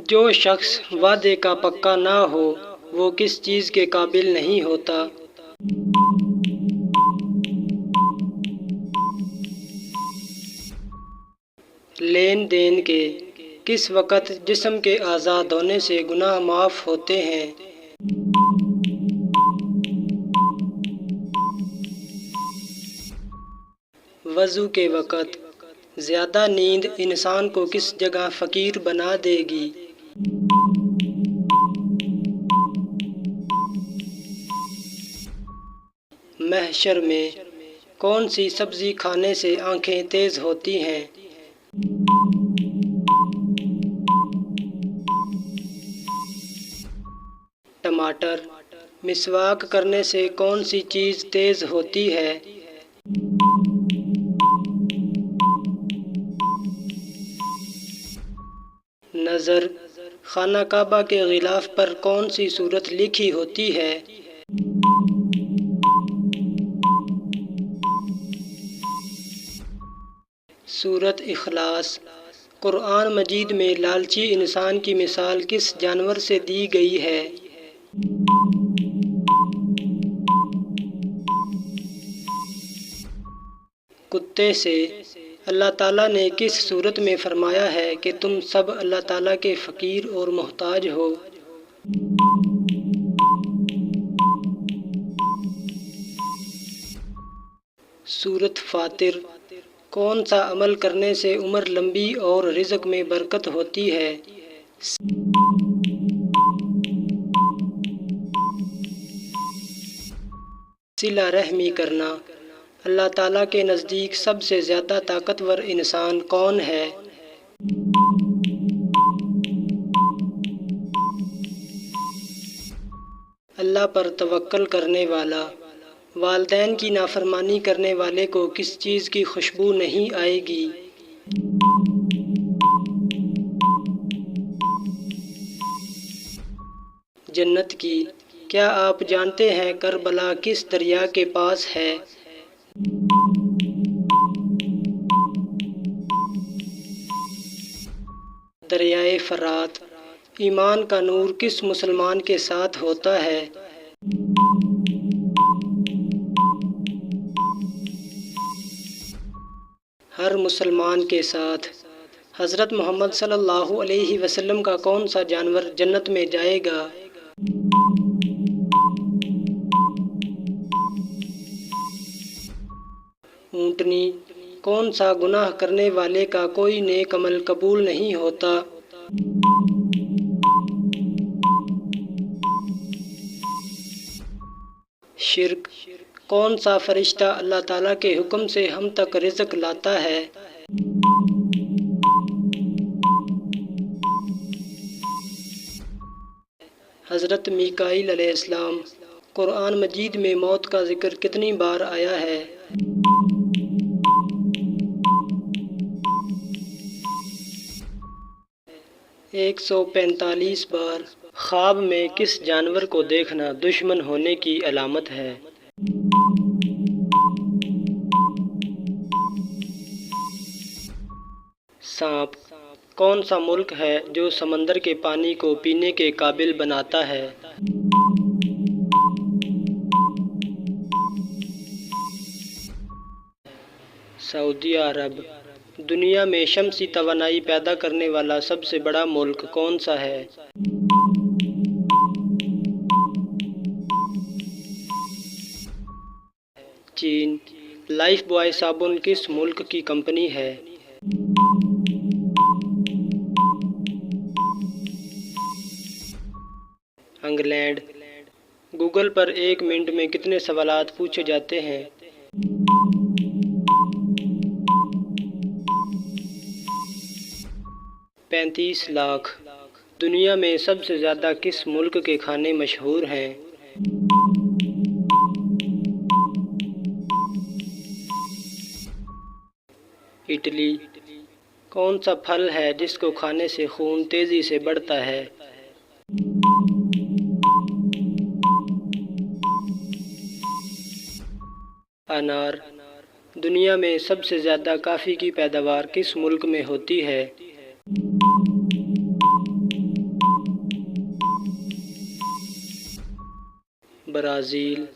جو شخص وعدے کا پکا نہ ہو وہ کس چیز کے قابل نہیں ہوتا۔ لین دین کے کس وقت جسم کے آزاد ہونے سے گناہ معاف ہوتے ہیں۔ وضو کے وقت زیادہ نیند انسان کو کس جگہ فقیر بنا دے گی۔ محشر میں کون سی سبزی کھانے سے آنکھیں تیز ہوتی ہیں۔ ٹماٹر۔ مسواک کرنے سے کون سی چیز تیز ہوتی ہے۔ نظر۔ خانہ کعبہ کے غلاف پر کون سی سورت لکھی ہوتی ہے۔ سورت اخلاص۔ قرآن مجید میں لالچی انسان کی مثال کس جانور سے دی گئی ہے۔ کتے سے۔ اللہ تعالیٰ نے کس صورت میں فرمایا ہے کہ تم سب اللہ تعالیٰ کے فقیر اور محتاج ہو۔ سورت فاطر۔ کون سا عمل کرنے سے عمر لمبی اور رزق میں برکت ہوتی ہے۔ صلہ رحمی کرنا۔ اللہ تعالیٰ کے نزدیک سب سے زیادہ طاقتور انسان کون ہے۔ اللہ پر توکل کرنے والا۔ والدین کی نافرمانی کرنے والے کو کس چیز کی خوشبو نہیں آئے گی۔ جنت کی۔ کیا آپ جانتے ہیں کربلا کس دریا کے پاس ہے۔ دریائے فرات۔ ایمان کا نور کس مسلمان کے ساتھ ہوتا ہے۔ ہر مسلمان کے ساتھ۔ حضرت محمد صلی اللہ علیہ وسلم کا کون سا جانور جنت میں جائے گا۔ اونٹنی۔ کون سا گناہ کرنے والے کا کوئی نیک عمل قبول نہیں ہوتا۔ شرک۔ کون سا فرشتہ اللہ تعالیٰ کے حکم سے ہم تک رزق لاتا ہے۔ حضرت میکائیل علیہ السلام۔ قرآن مجید میں موت کا ذکر کتنی بار آیا ہے۔ 145 بار۔ خواب میں کس جانور کو دیکھنا دشمن ہونے کی علامت ہے۔ سانپ۔ کون سا ملک ہے جو سمندر کے پانی کو پینے کے قابل بناتا ہے۔ سعودی عرب۔ دنیا میں شمسی توانائی پیدا کرنے والا سب سے بڑا ملک کون سا ہے۔ چین۔ لائف بوائے صابن کس ملک کی کمپنی ہے۔ انگلینڈ۔ گوگل پر ایک منٹ میں کتنے سوالات پوچھے جاتے ہیں۔ 35 لاکھ۔ دنیا میں سب سے زیادہ کس ملک کے کھانے مشہور ہیں۔ اٹلی۔ کون سا پھل ہے جس کو کھانے سے خون تیزی سے بڑھتا ہے۔ انار۔ دنیا میں سب سے زیادہ کافی کی پیداوار کس ملک میں ہوتی ہے۔ برازیل